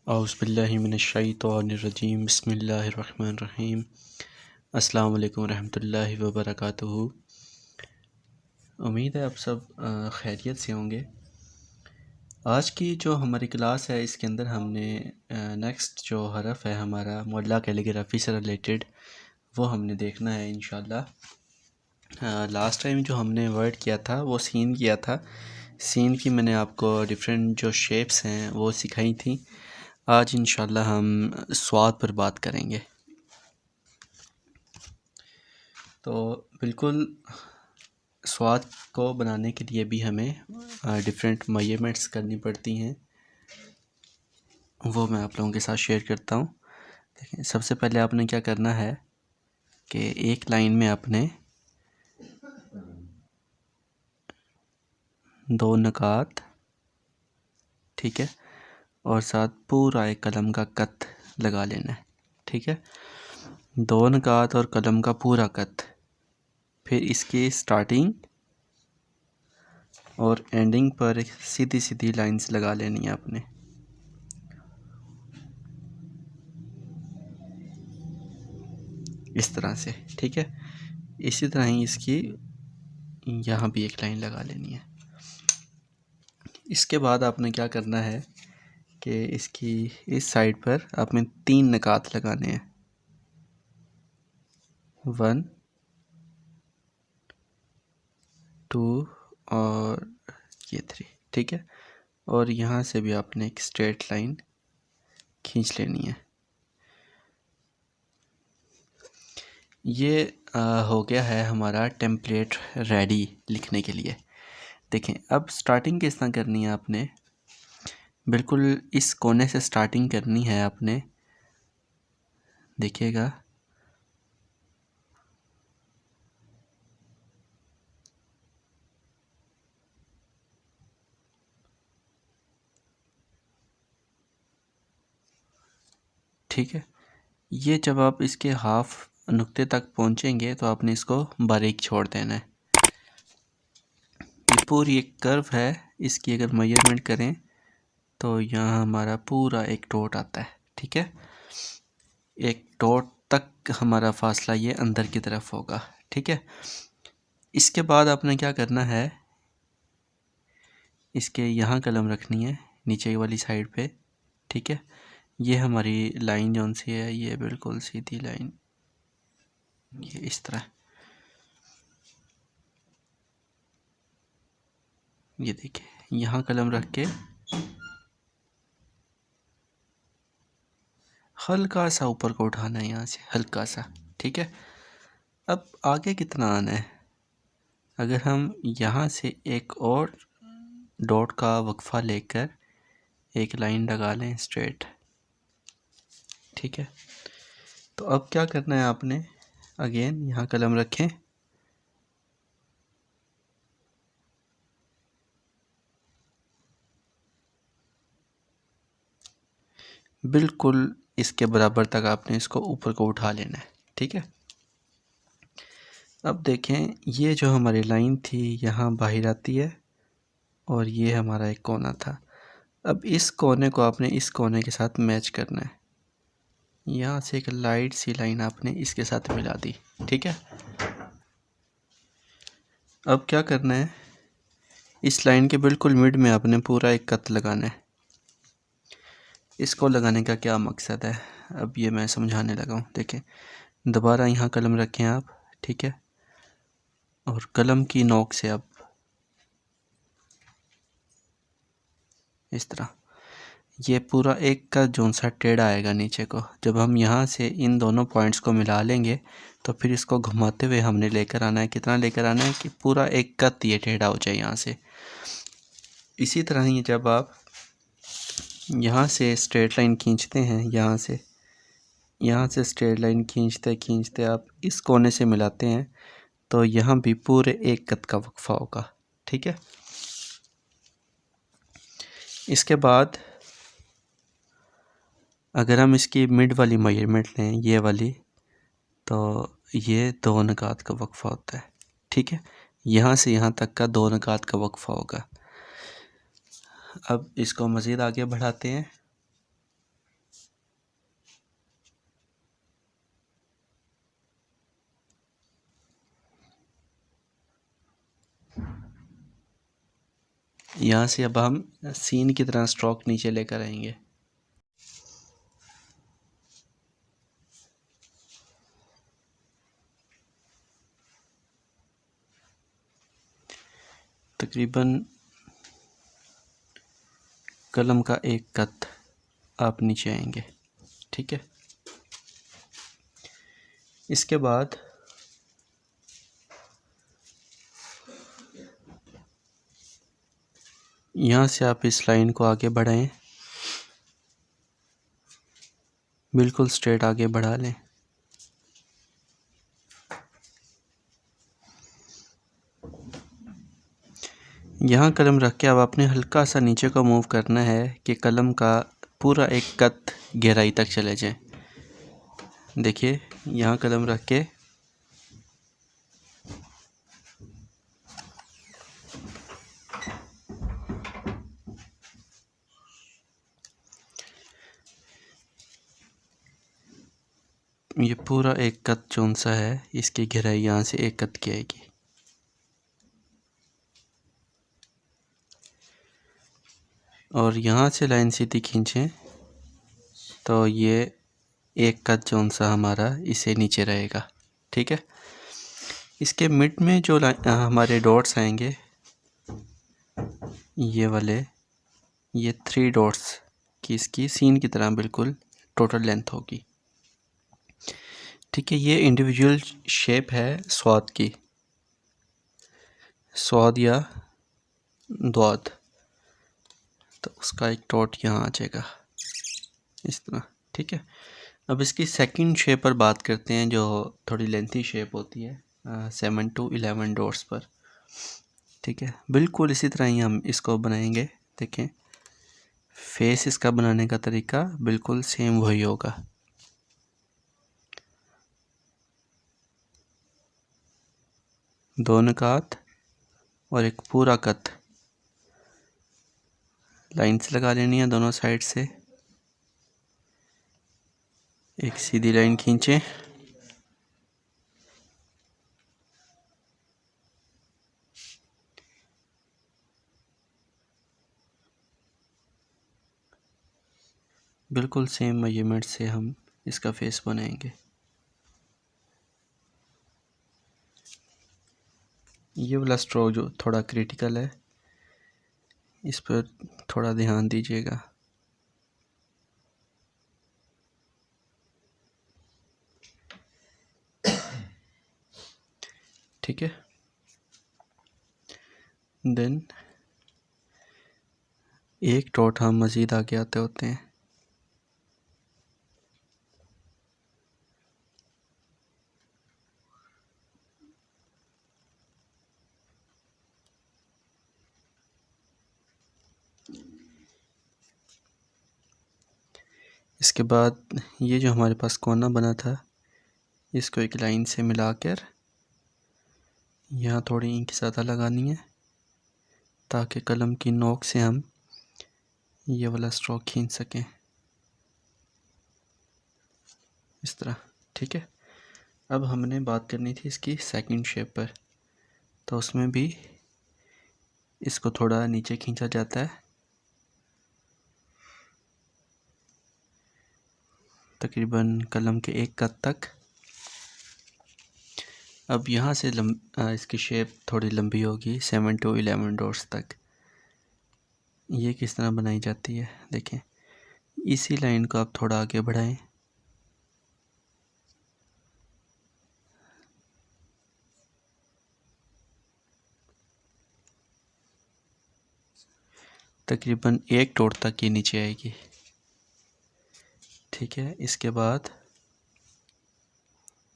औज़ुबिल्लाहिमिनश्शैतानिर्रजीम बिस्मिल्लाहिर्रहमानिर्रहीम। अस्सलामु अलैकुम रहमतुल्लाहि व बरकातुहू। उम्मीद है आप सब खैरियत से होंगे। आज की जो हमारी क्लास है इसके अंदर हमने नेक्स्ट जो हरफ है हमारा मुअल्ला कैलीग्राफी से रिलेटेड वो हमने देखना है इंशाल्लाह। लास्ट टाइम जो हमने वर्ड किया था वो सीन किया था। सीन की मैंने आपको डिफरेंट जो शेप्स हैं वो सिखाई थी। आज इंशाल्लाह हम स्वाद पर बात करेंगे। तो बिल्कुल स्वाद को बनाने के लिए भी हमें डिफरेंट मेजरमेंट्स करनी पड़ती हैं, वो मैं आप लोगों के साथ शेयर करता हूँ। देखें, सबसे पहले आपने क्या करना है कि एक लाइन में आपने 2 निकात, ठीक है, और साथ पूरा एक कलम का कत लगा लेना है, ठीक है। 2 निकात और कलम का पूरा कत, फिर इसकी स्टार्टिंग और एंडिंग पर सीधी सीधी लाइंस लगा लेनी है आपने। इस तरह से, ठीक है। इसी तरह ही इसकी यहाँ भी एक लाइन लगा लेनी है। इसके बाद आपने क्या करना है कि इसकी इस साइड पर आपने 3 निकात लगाने हैं, 1 2 और ये 3, ठीक है। और यहाँ से भी आपने एक स्ट्रेट लाइन खींच लेनी है। ये हो गया है हमारा टेम्पलेट रेडी लिखने के लिए। देखें, अब स्टार्टिंग किस तरह करनी है आपने, बिल्कुल इस कोने से स्टार्टिंग करनी है आपने। देखिएगा, ठीक है। ये जब आप इसके हाफ नुक्ते तक पहुंचेंगे तो आपने इसको बारीक छोड़ देना है। ये पूरी एक कर्व है, इसकी अगर मेजरमेंट करें तो यहाँ हमारा पूरा एक डॉट आता है, ठीक है। एक डॉट तक हमारा फासला ये अंदर की तरफ होगा, ठीक है। इसके बाद आपने क्या करना है, इसके यहाँ कलम रखनी है नीचे वाली साइड पे, ठीक है। ये हमारी लाइन जौन सी है ये बिल्कुल सीधी लाइन, ये इस तरह, ये देखिए यहाँ कलम रख के हल्का सा ऊपर को उठाना है, यहाँ से हल्का सा, ठीक है। अब आगे कितना आना है, अगर हम यहाँ से एक और डॉट का वक्फा लेकर एक लाइन लगा लें स्ट्रेट, ठीक है। तो अब क्या करना है आपने, अगेन यहाँ कलम रखें, बिल्कुल इसके बराबर तक आपने इसको ऊपर को उठा लेना है, ठीक है। अब देखें, ये जो हमारी लाइन थी यहाँ बाहर आती है और ये हमारा एक कोना था। अब इस कोने को आपने इस कोने के साथ मैच करना है। यहाँ से एक लाइट सी लाइन आपने इसके साथ मिला दी, ठीक है। अब क्या करना है, इस लाइन के बिल्कुल मिड में आपने पूरा एक कत लगाना है। इसको लगाने का क्या मकसद है, अब ये मैं समझाने लगा हूँ। देखें, दोबारा यहाँ कलम रखें आप, ठीक है, और कलम की नोक से अब इस तरह ये पूरा एक का जोन सा टेढ़ा आएगा नीचे को। जब हम यहाँ से इन दोनों पॉइंट्स को मिला लेंगे तो फिर इसको घुमाते हुए हमने लेकर आना है, कितना लेकर आना है कि पूरा एक कत ये टेढ़ा हो जाए यहाँ से। इसी तरह ही जब आप यहाँ से स्ट्रेट लाइन खींचते हैं, यहाँ से स्ट्रेट लाइन खींचते खींचते आप इस कोने से मिलाते हैं तो यहाँ भी पूरे एक कत का वक्फा होगा, ठीक है। इसके बाद अगर हम इसकी मिड वाली मेजरमेंट लें, ये वाली, तो ये 2 निकात का वक्फा होता है, ठीक है। यहाँ से यहाँ तक का 2 निकात का वक्फा होगा। अब इसको मज़ीद आगे बढ़ाते हैं। यहाँ से अब हम सीन की तरह स्ट्रोक नीचे लेकर आएंगे। तकरीबन कलम का एक कत आप नीचे आएंगे। ठीक है, इसके बाद यहाँ से आप इस लाइन को आगे बढ़ाएं, बिल्कुल स्ट्रेट आगे बढ़ा लें। यहाँ कलम रख के अब आपने हल्का सा नीचे को मूव करना है कि कलम का पूरा एक कत गहराई तक चले जाए। देखिए, यहाँ कलम रख के ये पूरा एक कत जोन सा है, इसकी गहराई यहाँ से एक कत की आएगी। और यहाँ से लाइन सीधी खींचें तो ये एक कत जोन सा हमारा इसे नीचे रहेगा। ठीक है, इसके मिड में जो हमारे डॉट्स आएंगे, ये वाले, ये 3 डॉट्स की इसकी सीन की तरह बिल्कुल टोटल लेंथ होगी। ठीक है, ये इंडिविजुअल शेप है स्वाद की, स्वाद या द्वाद, तो उसका एक डॉट यहाँ आ जाएगा इस तरह। ठीक है, अब इसकी सेकंड शेप पर बात करते हैं जो थोड़ी लेंथी शेप होती है 7 to 11 डॉट्स पर। ठीक है, बिल्कुल इसी तरह ही हम इसको बनाएंगे। देखें, फेस इसका बनाने का तरीका बिल्कुल सेम वही होगा। दो निकात और एक पूरा कत लाइन से लगा लेनी है दोनों साइड से। एक सीधी लाइन खींचें, बिल्कुल सेम मेजरमेंट से हम इसका फेस बनाएंगे। ये वाला स्ट्रोक जो थोड़ा क्रिटिकल है, इस पर थोड़ा ध्यान दीजिएगा। ठीक है, देन एक डॉट हम मज़ीद आगे आते होते हैं। इसके बाद ये जो हमारे पास कोना बना था, इसको एक लाइन से मिलाकर यहाँ थोड़ी इंक ज़्यादा लगानी है ताकि कलम की नोक से हम ये वाला स्ट्रोक खींच सकें इस तरह। ठीक है, अब हमने बात करनी थी इसकी सेकंड शेप पर, तो उसमें भी इसको थोड़ा नीचे खींचा जाता है, तकरीबन कलम के एक कत तक। अब यहाँ से इसकी शेप थोड़ी लंबी होगी 7 to 11 डॉट्स तक। ये किस तरह बनाई जाती है देखें, इसी लाइन को आप थोड़ा आगे बढ़ाएं, तकरीबन एक डॉट तक ये नीचे आएगी। ठीक है, इसके बाद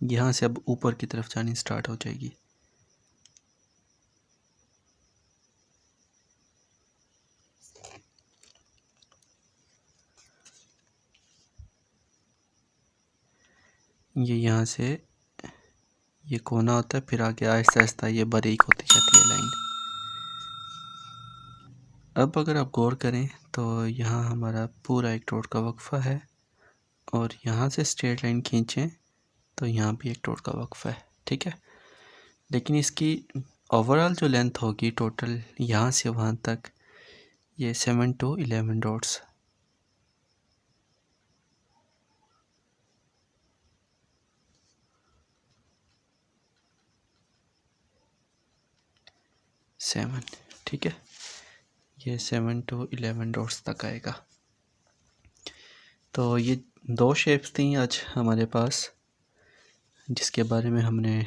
यहाँ से अब ऊपर की तरफ जानी स्टार्ट हो जाएगी। ये यहाँ से ये कोना होता है, फिर आगे आहिस्ता आहिस्ता ये बारीक होती जाती है लाइन। अब अगर आप गौर करें तो यहाँ हमारा पूरा एक डॉट का वक्फा है, और यहाँ से स्ट्रेट लाइन खींचें तो यहाँ भी एक डॉट का वक्फा है। ठीक है, लेकिन इसकी ओवरऑल जो लेंथ होगी टोटल यहाँ से वहाँ तक, ये 7 to 11 डॉट्स। सेवन, ठीक है, ये 7 to 11 डॉट्स तक आएगा। तो ये 2 शेप्स थी आज हमारे पास जिसके बारे में हमने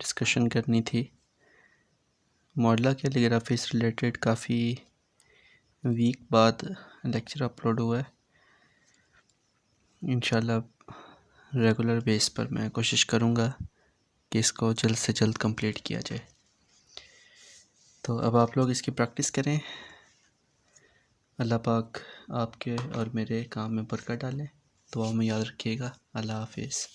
डिस्कशन करनी थी। मॉडला कैलीग्राफी से रिलेटेड काफ़ी वीक बाद लेक्चर अपलोड हुआ है। इंशाल्लाह रेगुलर बेस पर मैं कोशिश करूँगा कि इसको जल्द से जल्द कंप्लीट किया जाए। तो अब आप लोग इसकी प्रैक्टिस करें। अल्लाह पाक आपके और मेरे काम में बरकत डालें। दुआ में याद रखिएगा। अल्लाह हाफिज़।